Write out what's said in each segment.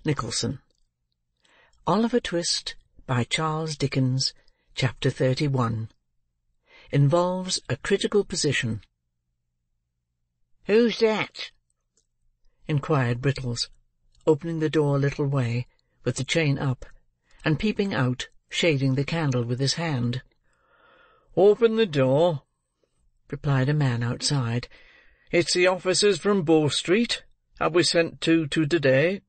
Nicholson. Oliver Twist, by Charles Dickens, Chapter 31. Involves a critical position. "Who's that?" inquired Brittles, opening the door a little way, with the chain up, and peeping out, shading the candle with his hand. "Open the door," replied a man outside. "It's the officers from Bow Street, that we sent to today."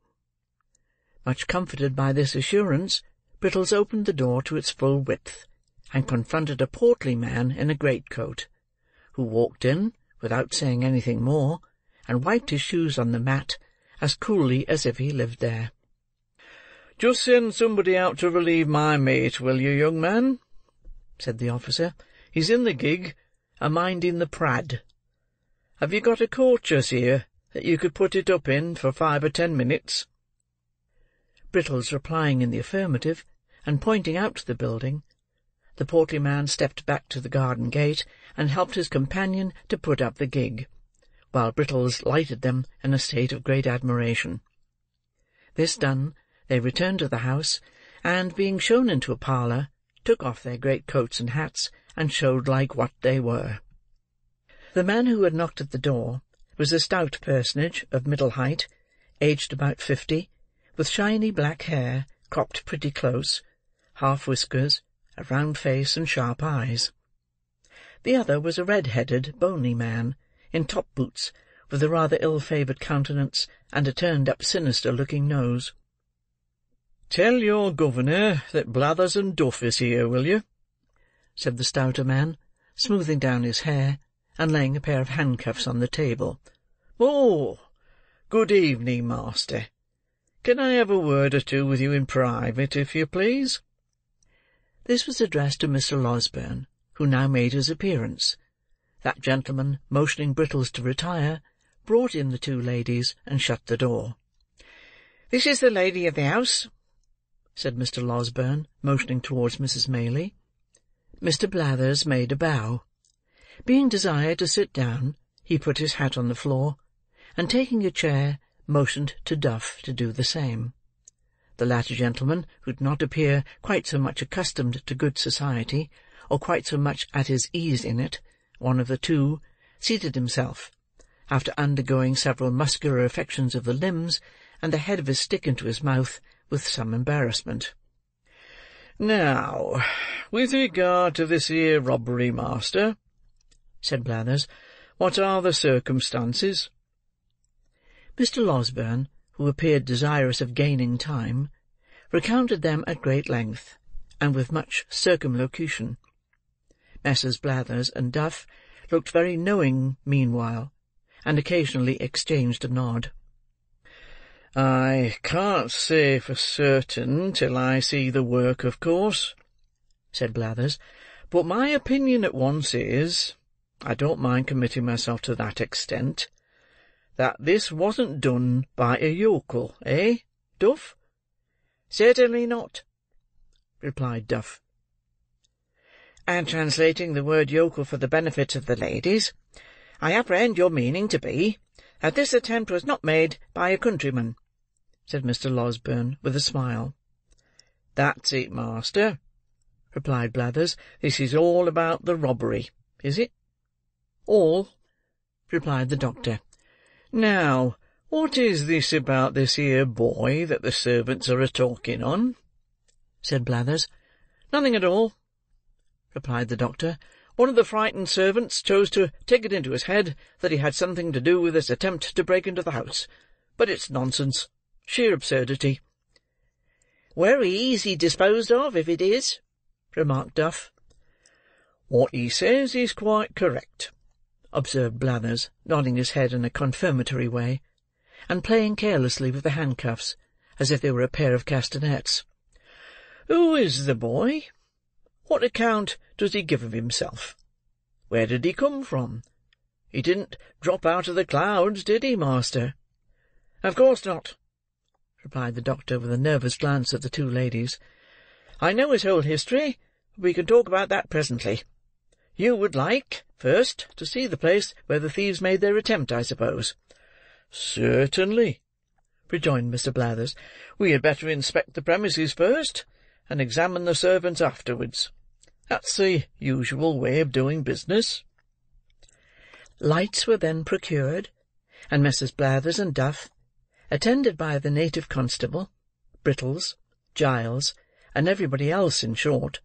Much comforted by this assurance, Brittles opened the door to its full width, and confronted a portly man in a greatcoat, who walked in, without saying anything more, and wiped his shoes on the mat, as coolly as if he lived there. "Just send somebody out to relieve my mate, will you, young man?" said the officer. "He's in the gig, a-minding the prad. Have you got a coach-house here, that you could put it up in for 5 or 10 minutes?" Brittles replying in the affirmative, and pointing out to the building, the portly man stepped back to the garden gate, and helped his companion to put up the gig, while Brittles lighted them in a state of great admiration. This done, they returned to the house, and, being shown into a parlour, took off their greatcoats and hats, and showed like what they were. The man who had knocked at the door was a stout personage of middle height, aged about 50, with shiny black hair cropped pretty close, half whiskers, a round face, and sharp eyes. The other was a red-headed, bony man, in top-boots, with a rather ill-favoured countenance, and a turned-up sinister-looking nose. "Tell your governor that Blathers and Duff is here, will you?" said the stouter man, smoothing down his hair, and laying a pair of handcuffs on the table. "Oh, good evening, master. Can I have a word or two with you in private, if you please?" This was addressed to Mr. Losberne, who now made his appearance. That gentleman, motioning Brittles to retire, brought in the two ladies, and shut the door. "This is the lady of the house," said Mr. Losberne, motioning towards Mrs. Maylie. Mr. Blathers made a bow. Being desired to sit down, he put his hat on the floor, and taking a chair, motioned to Duff to do the same. The latter gentleman, who did not appear quite so much accustomed to good society, or quite so much at his ease in it, one of the two, seated himself, after undergoing several muscular affections of the limbs, and the head of his stick into his mouth, with some embarrassment. "Now, with regard to this here robbery, master," said Blathers, "what are the circumstances?" Mr. Losberne, who appeared desirous of gaining time, recounted them at great length, and with much circumlocution. Messrs. Blathers and Duff looked very knowing meanwhile, and occasionally exchanged a nod. "I can't say for certain till I see the work, of course," said Blathers, "but my opinion at once is, I don't mind committing myself to that extent, that this wasn't done by a yokel, eh, Duff?" "Certainly not," replied Duff. "And translating the word yokel for the benefit of the ladies, I apprehend your meaning to be, that this attempt was not made by a countryman," said Mr. Losberne, with a smile. "That's it, master," replied Blathers. "This is all about the robbery, is it?" "All," replied the doctor. "Now, what is this about this here boy that the servants are a-talking on?" said Blathers. "Nothing at all," replied the doctor. "One of the frightened servants chose to take it into his head that he had something to do with this attempt to break into the house. But it's nonsense. Sheer absurdity." "Very easy disposed of, if it is," remarked Duff. "What he says is quite correct," observed Blathers, nodding his head in a confirmatory way, and playing carelessly with the handcuffs, as if they were a pair of castanets. "Who is the boy? What account does he give of himself? Where did he come from? He didn't drop out of the clouds, did he, master?" "Of course not," replied the doctor, with a nervous glance at the two ladies. "I know his whole history, but we can talk about that presently. You would like, first, to see the place where the thieves made their attempt, I suppose?" "Certainly," rejoined Mr. Blathers. "We had better inspect the premises first, and examine the servants afterwards. That's the usual way of doing business." Lights were then procured, and Messrs. Blathers and Duff, attended by the native constable, Brittles, Giles, and everybody else in short,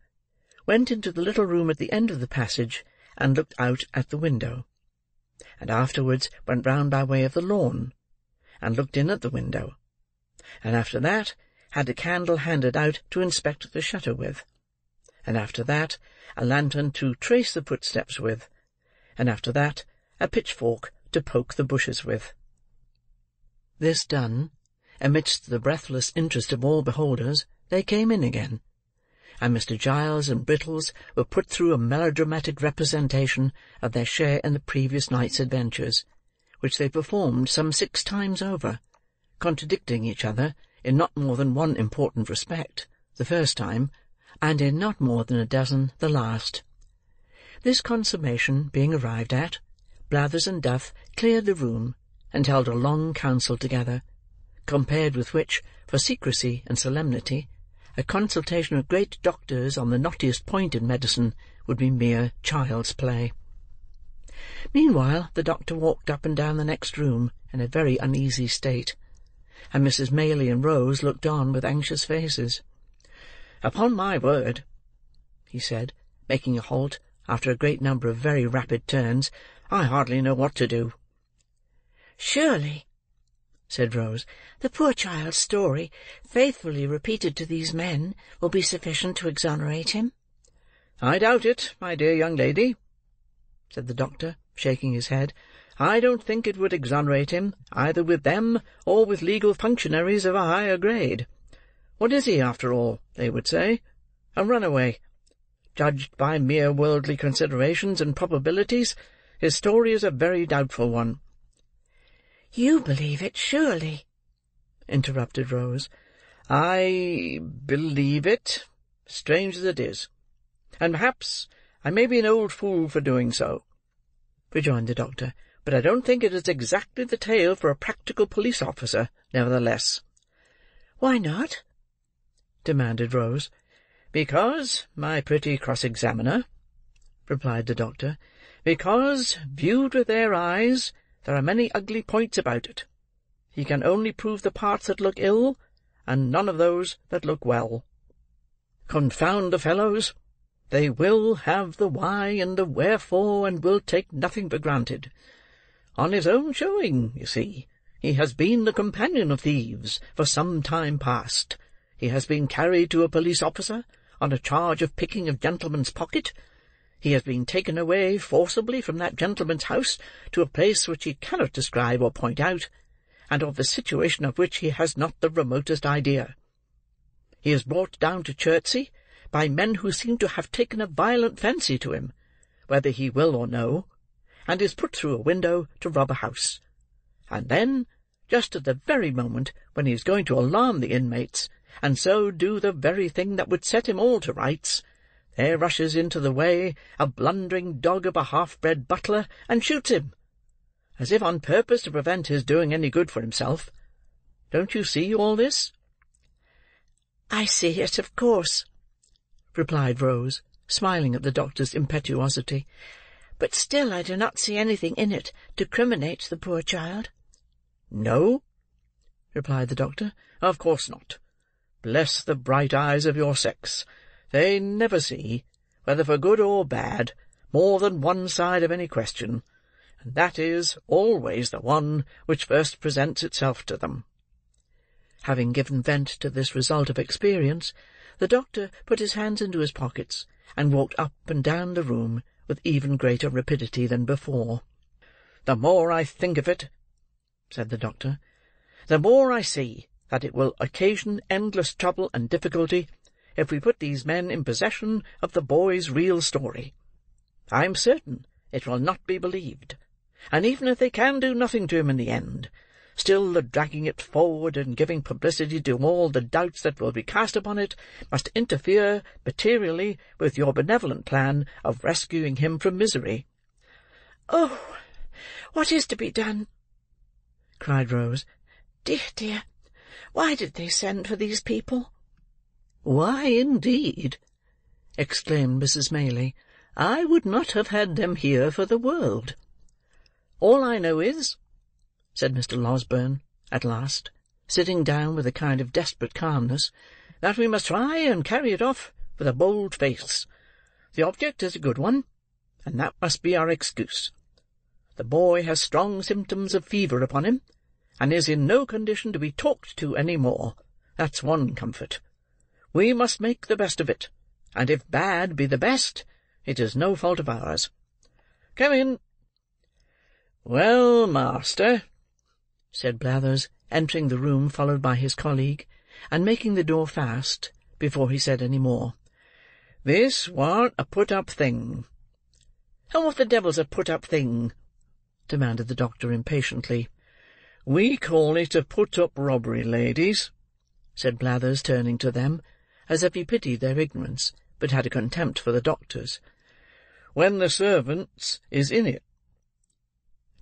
went into the little room at the end of the passage and looked out at the window, and afterwards went round by way of the lawn, and looked in at the window, and after that had a candle handed out to inspect the shutter with, and after that a lantern to trace the footsteps with, and after that a pitchfork to poke the bushes with. This done, amidst the breathless interest of all beholders, they came in again, and Mr. Giles and Brittles were put through a melodramatic representation of their share in the previous night's adventures, which they performed some 6 times over, contradicting each other in not more than one important respect, the first time, and in not more than a dozen the last. This consummation being arrived at, Blathers and Duff cleared the room, and held a long council together, compared with which, for secrecy and solemnity, a consultation of great doctors on the knottiest point in medicine would be mere child's play. Meanwhile the doctor walked up and down the next room in a very uneasy state, and Mrs. Maylie and Rose looked on with anxious faces. "Upon my word," he said, making a halt after a great number of very rapid turns, "I hardly know what to do." "Surely," said Rose, "the poor child's story, faithfully repeated to these men, will be sufficient to exonerate him." "I doubt it, my dear young lady," said the doctor, shaking his head. "I don't think it would exonerate him, either with them or with legal functionaries of a higher grade. What is he, after all, they would say? A runaway. Judged by mere worldly considerations and probabilities, his story is a very doubtful one." "You believe it, surely?" interrupted Rose. "I believe it, strange as it is, and perhaps I may be an old fool for doing so," rejoined the doctor, "but I don't think it is exactly the tale for a practical police officer, nevertheless." "Why not?" demanded Rose. "Because, my pretty cross-examiner," replied the doctor, "because, viewed with their eyes, there are many ugly points about it. He can only prove the parts that look ill, and none of those that look well. Confound the fellows! They will have the why and the wherefore, and will take nothing for granted. On his own showing, you see, he has been the companion of thieves for some time past. He has been carried to a police officer on a charge of picking a gentleman's pocket. He has been taken away forcibly from that gentleman's house to a place which he cannot describe or point out, and of the situation of which he has not the remotest idea. He is brought down to Chertsey by men who seem to have taken a violent fancy to him, whether he will or no, and is put through a window to rob a house. And then, just at the very moment when he is going to alarm the inmates, and so do the very thing that would set him all to rights, there rushes into the way a blundering dog of a half-bred butler, and shoots him, as if on purpose to prevent his doing any good for himself. Don't you see all this?" "I see it, of course," replied Rose, smiling at the doctor's impetuosity. "But still I do not see anything in it to criminate the poor child." "No," replied the doctor, "of course not. Bless the bright eyes of your sex! They never see, whether for good or bad, more than one side of any question, and that is always the one which first presents itself to them." Having given vent to this result of experience, the doctor put his hands into his pockets, and walked up and down the room with even greater rapidity than before. "The more I think of it," said the doctor, "the more I see that it will occasion endless trouble and difficulty if we put these men in possession of the boy's real story. I am certain it will not be believed, and even if they can do nothing to him in the end, still the dragging it forward and giving publicity to all the doubts that will be cast upon it must interfere materially with your benevolent plan of rescuing him from misery." "Oh, what is to be done?" cried Rose. "Dear, dear, Why did they send for these people?" "Why, indeed!" exclaimed Mrs. Maylie. "I would not have had them here for the world." "All I know is," said Mr. Losberne, at last, sitting down with a kind of desperate calmness, "that we must try and carry it off with a bold face. The object is a good one, and that must be our excuse. The boy has strong symptoms of fever upon him, and is in no condition to be talked to any more. That's one comfort. We must make the best of it, and if bad be the best, it is no fault of ours. Come in." "Well, master," said Blathers, entering the room followed by his colleague, and making the door fast before he said any more, "this warn't a put-up thing." "And what the devil's a put-up thing?" demanded the doctor impatiently. "We call it a put-up robbery, ladies," said Blathers, turning to them, as if he pitied their ignorance, but had a contempt for the doctor's. "when the servants is in it."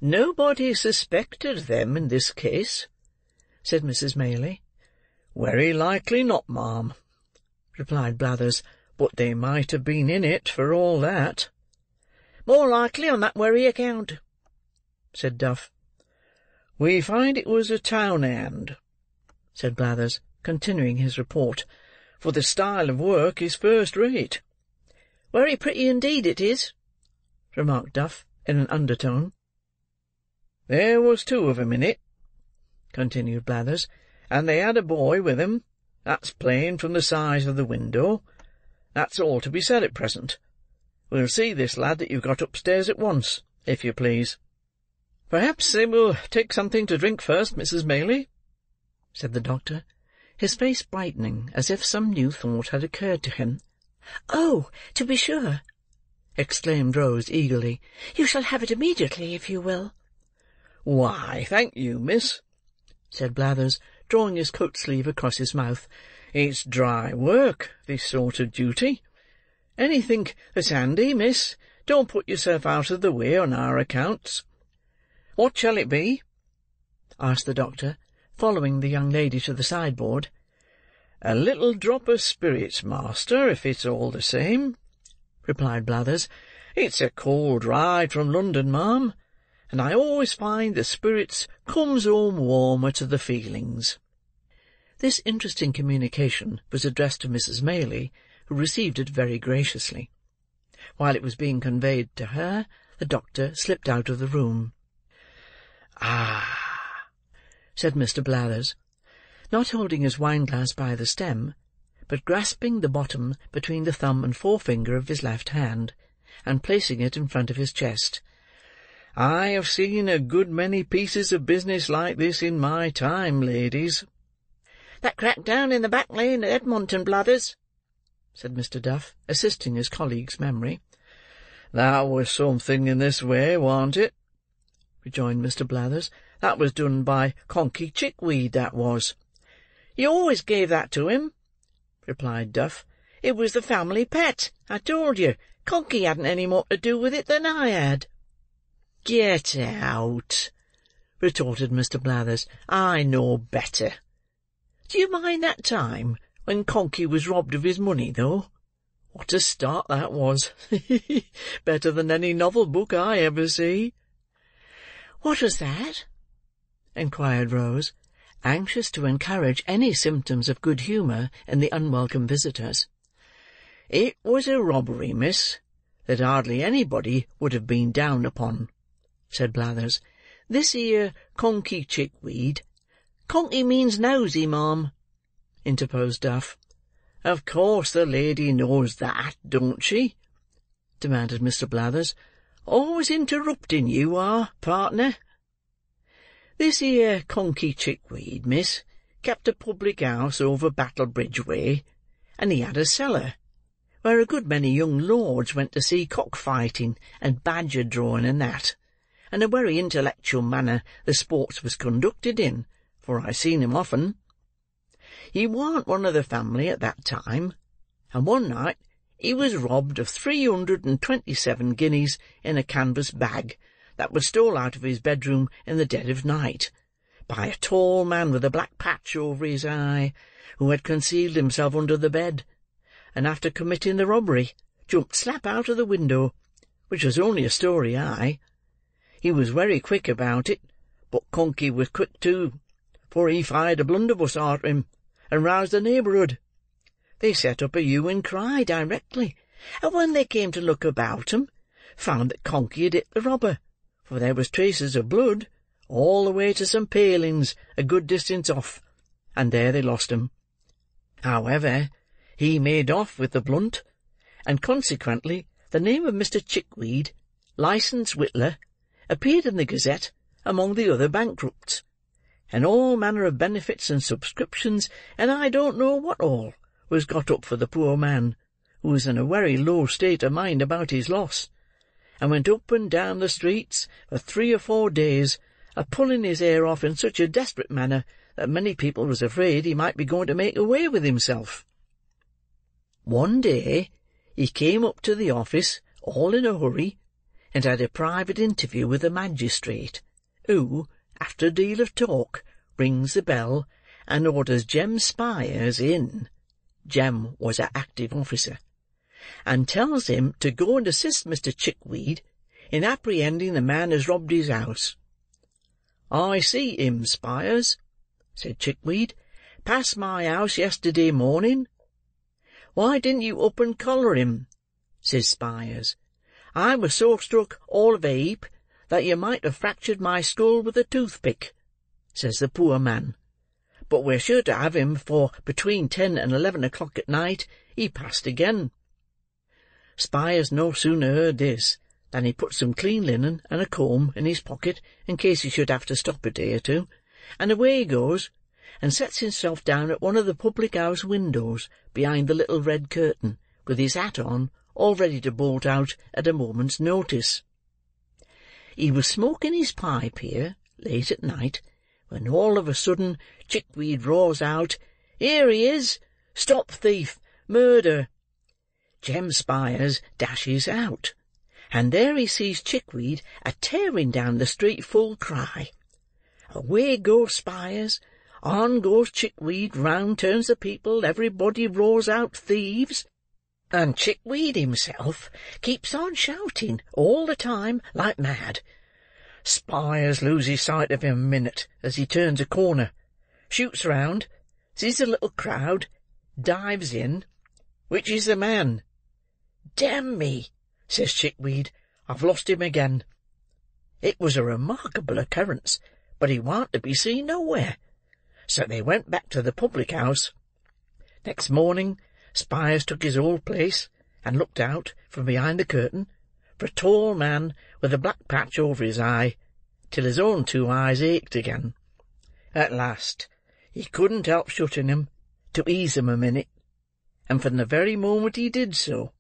"Nobody suspected them in this case," said Mrs. Maylie. "Very likely not, ma'am," replied Blathers, "but they might have been in it for all that." "More likely on that wery account," said Duff. "We find it was a town hand," said Blathers, continuing his report, "for the style of work is first rate." "Wery pretty indeed it is," remarked Duff, in an undertone. "There was 2 of 'em in it," continued Blathers, "and they had a boy with 'em. That's plain from the size of the window. That's all to be said at present. We'll see this lad that you've got upstairs at once, if you please." "Perhaps they will take something to drink first, Mrs. Maylie," said the doctor, his face brightening as if some new thought had occurred to him. "Oh, to be sure!" exclaimed Rose eagerly. "You shall have it immediately, if you will." "Why, thank you, miss," said Blathers, drawing his coat-sleeve across his mouth. "It's dry work, this sort of duty. Anythink that's handy, miss. Don't put yourself out of the way on our accounts. What shall it be?" asked the doctor, following the young lady to the sideboard. "A little drop of spirits, master, if it's all the same," replied Blathers. "It's a cold ride from London, ma'am, and I always find the spirits comes home warmer to the feelings." This interesting communication was addressed to Mrs. Maylie, who received it very graciously. While it was being conveyed to her, the doctor slipped out of the room. "Ah!" said Mr. Blathers, not holding his wine-glass by the stem, but grasping the bottom between the thumb and forefinger of his left hand, and placing it in front of his chest. "I have seen a good many pieces of business like this in my time, ladies." "That crack down in the back lane at Edmonton, Blathers," said Mr. Duff, assisting his colleague's memory. "That was something in this way, warn't it?" rejoined Mr. Blathers. "That was done by Conkey Chickweed, that was." "You always gave that to him," replied Duff. "It was the family pet, I told you. Conkey hadn't any more to do with it than I had." "Get out!" retorted Mr. Blathers. "I know better. Do you mind that time when Conkey was robbed of his money, though? What a start that was! Better than any novel book I ever see." "What was that?" inquired Rose, anxious to encourage any symptoms of good humour in the unwelcome visitors. "It was a robbery, miss, that hardly anybody would have been down upon," said Blathers. "This here Conkey Chickweed—" "Conkey means nosy, ma'am," interposed Duff. "Of course the lady knows that, don't she?" demanded Mr. Blathers. "Always interrupting you are, partner. This here Conkey Chickweed, miss, kept a public house over Battlebridge way, and he had a cellar, where a good many young lords went to see cock-fighting and badger-drawing and that, and a wery intellectual manner the sports was conducted in, for I seen him often. He warn't one of the family at that time, and one night he was robbed of 327 guineas in a canvas bag that was stole out of his bedroom in the dead of night, by a tall man with a black patch over his eye, who had concealed himself under the bed, and after committing the robbery, jumped slap out of the window, which was only a story high. He was very quick about it, but Conkey was quick too, for he fired a blunderbuss arter him, and roused the neighbourhood. They set up a hue and cry directly, and when they came to look about 'em, found that Conkey had hit the robber, for there was traces of blood all the way to some palings a good distance off, and there they lost 'em. However, he made off with the blunt, and consequently the name of Mr. Chickweed, licensed whittler, appeared in the Gazette among the other bankrupts, and all manner of benefits and subscriptions, and I don't know what all, was got up for the poor man, who was in a very low state of mind about his loss, and went up and down the streets for 3 or 4 days, a-pulling his hair off in such a desperate manner that many people was afraid he might be going to make away with himself. One day he came up to the office, all in a hurry, and had a private interview with the magistrate, who, after a deal of talk, rings the bell, and orders Jem Spyers in (Jem was an active officer), and tells him to go and assist Mr. Chickweed in apprehending the man as robbed his house. "I see him, Spyers," said Chickweed, "pass my house yesterday morning." "Why didn't you up and collar him?" says Spyers. "I was so struck all of a heap that you might have fractured my skull with a toothpick," says the poor man. "But we're sure to have him, for between 10 and 11 o'clock at night he passed again." Spyers no sooner heard this than he put some clean linen and a comb in his pocket in case he should have to stop a day or two, and away he goes, and sets himself down at one of the public-house windows behind the little red curtain, with his hat on, all ready to bolt out at a moment's notice. He was smoking his pipe here, late at night, when all of a sudden Chickweed roars out, "Here he is! Stop thief! Murder!" Jem Spyers dashes out, and there he sees Chickweed a-tearing down the street full cry. Away goes Spyers, on goes Chickweed, round turns the people, everybody roars out thieves, and Chickweed himself keeps on shouting all the time like mad. Spyers loses sight of him a minute as he turns a corner, shoots round, sees a little crowd, dives in. "Which is the man?" "Damn me," says Chickweed, "I've lost him again." It was a remarkable occurrence, but he warn't to be seen nowhere, so they went back to the public-house. Next morning Spyers took his old place, and looked out, from behind the curtain, for a tall man with a black patch over his eye, till his own 2 eyes ached again. At last he couldn't help shutting 'em, to ease 'em a minute, and from the very moment he did so,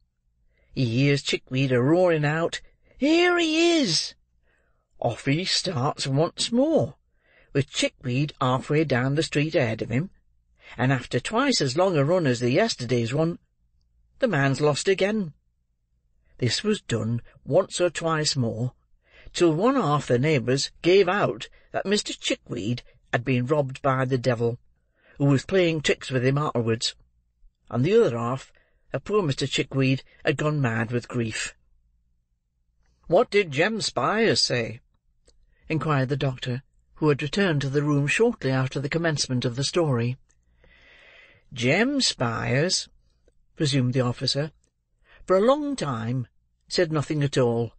he hears Chickweed a-roaring out, "Here he is!" Off he starts once more, with Chickweed half-way down the street ahead of him, and after twice as long a run as the yesterday's one, the man's lost again. This was done once or twice more, till one half the neighbours gave out that Mr. Chickweed had been robbed by the devil, who was playing tricks with him arterwards, and the other half that poor Mr. Chickweed had gone mad with grief. "What did Jem Spyers say?" inquired the doctor, who had returned to the room shortly after the commencement of the story. "Jem Spyers," resumed the officer, "for a long time said nothing at all,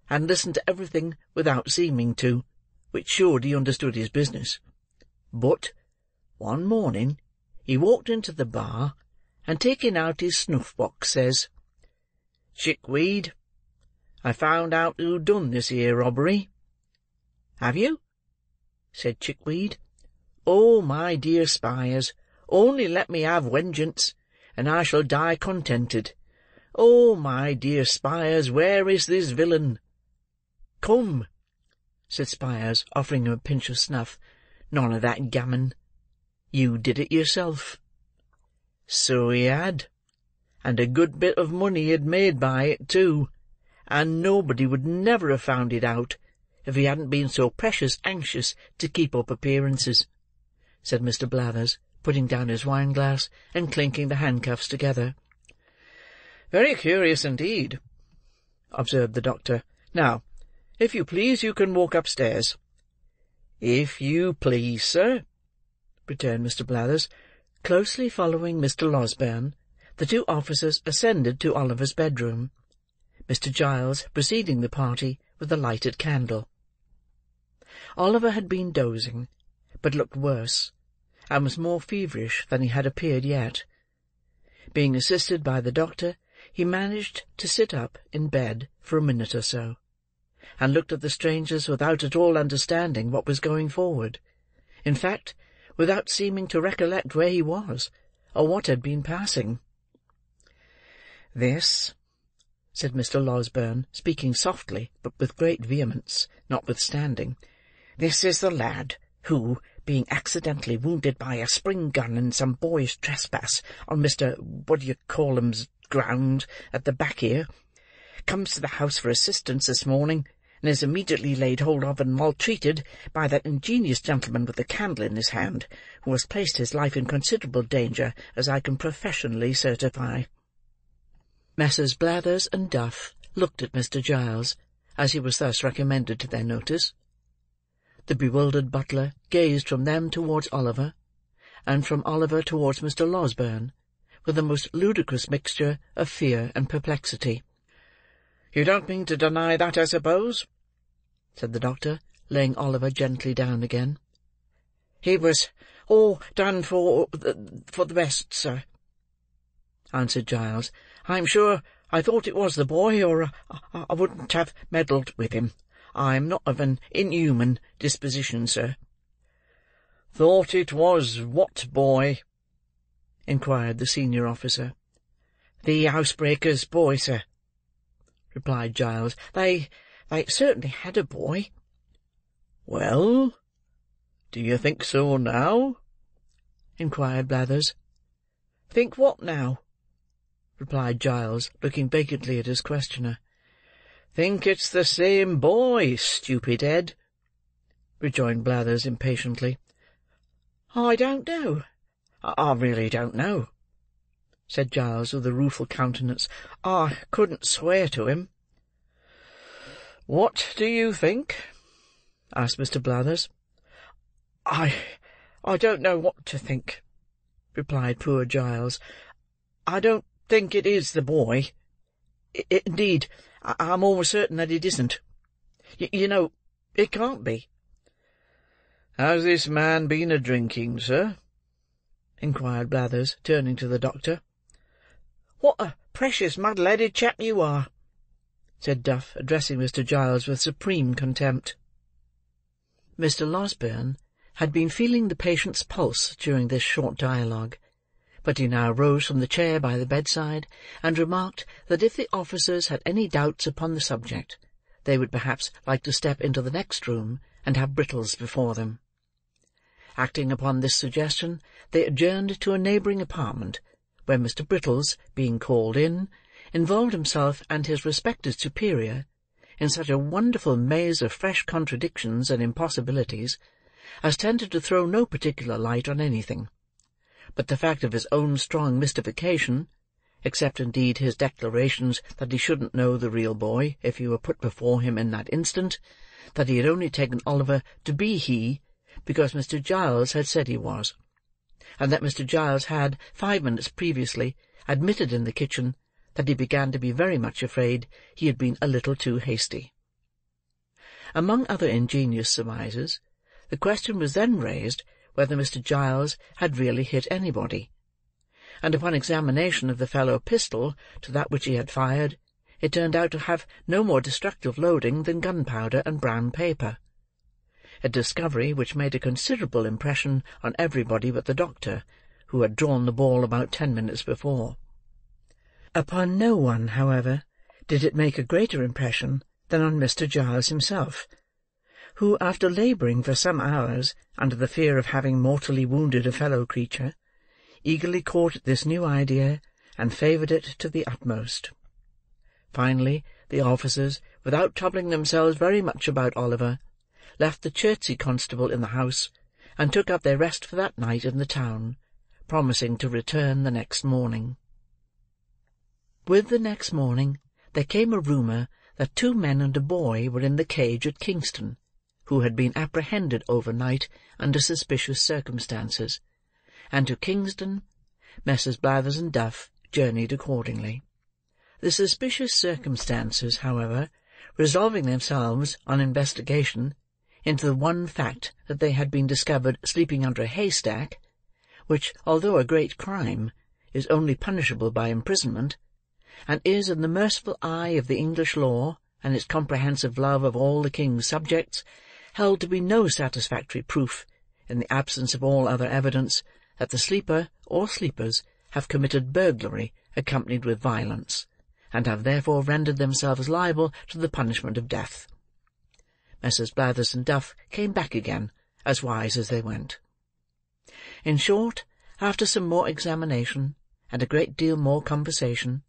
and listened to everything without seeming to, which showed he understood his business. But, one morning, he walked into the bar, and taking out his snuff-box, says, 'Chickweed, I found out who'd done this here robbery.' 'Have you?' said Chickweed. 'Oh, my dear Spyers, only let me have vengeance, and I shall die contented. Oh, my dear Spyers, where is this villain?' 'Come,' said Spyers, offering him a pinch of snuff, 'none of that gammon. You did it yourself.' So he had, and a good bit of money he had made by it, too, and nobody would never have found it out if he hadn't been so precious anxious to keep up appearances," said Mr. Blathers, putting down his wine-glass, and clinking the handcuffs together. "Very curious indeed," observed the doctor. "Now, if you please, you can walk upstairs." "If you please, sir," returned Mr. Blathers. Closely following Mr. Losberne, the two officers ascended to Oliver's bedroom, Mr. Giles preceding the party with a lighted candle. Oliver had been dozing, but looked worse, and was more feverish than he had appeared yet. Being assisted by the doctor, he managed to sit up in bed for a minute or so, and looked at the strangers without at all understanding what was going forward; in fact, without seeming to recollect where he was, or what had been passing. "This," said Mr. Losberne, speaking softly, but with great vehemence, notwithstanding, "this is the lad who, being accidentally wounded by a spring gun in some boyish trespass on Mr. What-d'ye-call-'em's ground at the back here, comes to the house for assistance this morning, and is immediately laid hold of and maltreated by that ingenious gentleman with the candle in his hand, who has placed his life in considerable danger, as I can professionally certify." Messrs. Blathers and Duff looked at Mr. Giles, as he was thus recommended to their notice. The bewildered butler gazed from them towards Oliver, and from Oliver towards Mr. Losberne, with a most ludicrous mixture of fear and perplexity. "You don't mean to deny that, I suppose?" said the doctor, laying Oliver gently down again. "It was all done for the best, sir," answered Giles. "I'm sure I thought it was the boy, or I wouldn't have meddled with him. I'm not of an inhuman disposition, sir." "Thought it was what boy?" inquired the senior officer. "The housebreaker's boy, sir," replied Giles. They certainly had a boy." "Well, do you think so now?" inquired Blathers. "Think what now?" replied Giles, looking vacantly at his questioner. "Think it's the same boy, stupid head," rejoined Blathers impatiently. "I don't know. I really don't know," said Giles, with a rueful countenance. "I couldn't swear to him." "What do you think?" asked Mr. Blathers. I don't know what to think," replied poor Giles. "I don't think it is the boy. Indeed, I'm almost certain that it isn't. You know, it can't be." "Has this man been a-drinking, sir?" inquired Blathers, turning to the doctor. "What a precious muddle-headed chap you are!" said Duff, addressing Mr. Giles with supreme contempt. Mr. Losberne had been feeling the patient's pulse during this short dialogue, but he now rose from the chair by the bedside, and remarked that if the officers had any doubts upon the subject, they would perhaps like to step into the next room and have Brittles before them. Acting upon this suggestion, they adjourned to a neighbouring apartment, where Mr. Brittles, being called in, involved himself and his respected superior in such a wonderful maze of fresh contradictions and impossibilities as tended to throw no particular light on anything, but the fact of his own strong mystification, except indeed his declarations that he shouldn't know the real boy if he were put before him in that instant, that he had only taken Oliver to be he because Mr. Giles had said he was, and that Mr. Giles had, 5 minutes previously, admitted in the kitchen that he began to be very much afraid he had been a little too hasty. Among other ingenious surmises, the question was then raised whether Mr. Giles had really hit anybody, and upon examination of the fellow pistol to that which he had fired, it turned out to have no more destructive loading than gunpowder and brown paper, a discovery which made a considerable impression on everybody but the doctor, who had drawn the ball about 10 minutes before. Upon no one, however, did it make a greater impression than on Mr. Giles himself, who, after labouring for some hours under the fear of having mortally wounded a fellow creature, eagerly caught at this new idea and favoured it to the utmost. Finally, the officers, without troubling themselves very much about Oliver, left the Chertsey constable in the house, and took up their rest for that night in the town, promising to return the next morning. With the next morning, there came a rumour that 2 men and a boy were in the cage at Kingston, who had been apprehended overnight under suspicious circumstances, and to Kingston Messrs. Blathers and Duff journeyed accordingly. The suspicious circumstances, however, resolving themselves, on investigation, into the one fact that they had been discovered sleeping under a haystack, which, although a great crime, is only punishable by imprisonment, and is, in the merciful eye of the English law and its comprehensive love of all the king's subjects, held to be no satisfactory proof, in the absence of all other evidence, that the sleeper or sleepers have committed burglary accompanied with violence, and have therefore rendered themselves liable to the punishment of death. Messrs. Blathers and Duff came back again, as wise as they went. In short, after some more examination, and a great deal more conversation,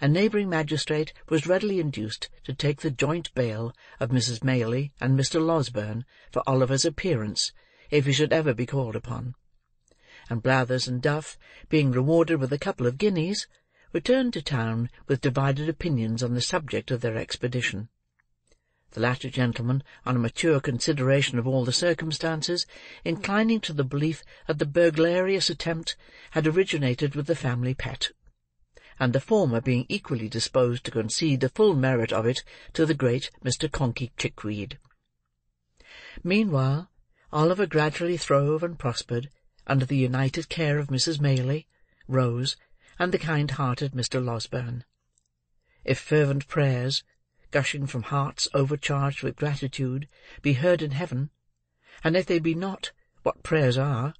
a neighbouring magistrate was readily induced to take the joint bail of Mrs. Maylie and Mr. Losberne for Oliver's appearance, if he should ever be called upon; and Blathers and Duff, being rewarded with a couple of guineas, returned to town with divided opinions on the subject of their expedition. The latter gentleman, on a mature consideration of all the circumstances, inclining to the belief that the burglarious attempt had originated with the family pet, and the former being equally disposed to concede the full merit of it to the great Mr. Conkey Chickweed. Meanwhile, Oliver gradually throve and prospered under the united care of Mrs. Maylie, Rose, and the kind-hearted Mr. Losberne. If fervent prayers, gushing from hearts overcharged with gratitude, be heard in heaven, and if they be not, what prayers are,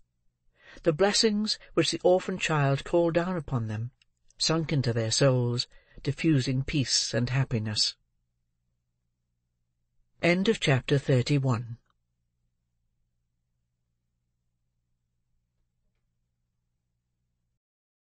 the blessings which the orphan child called down upon them, sunk into their souls, diffusing peace and happiness. Chapter 31.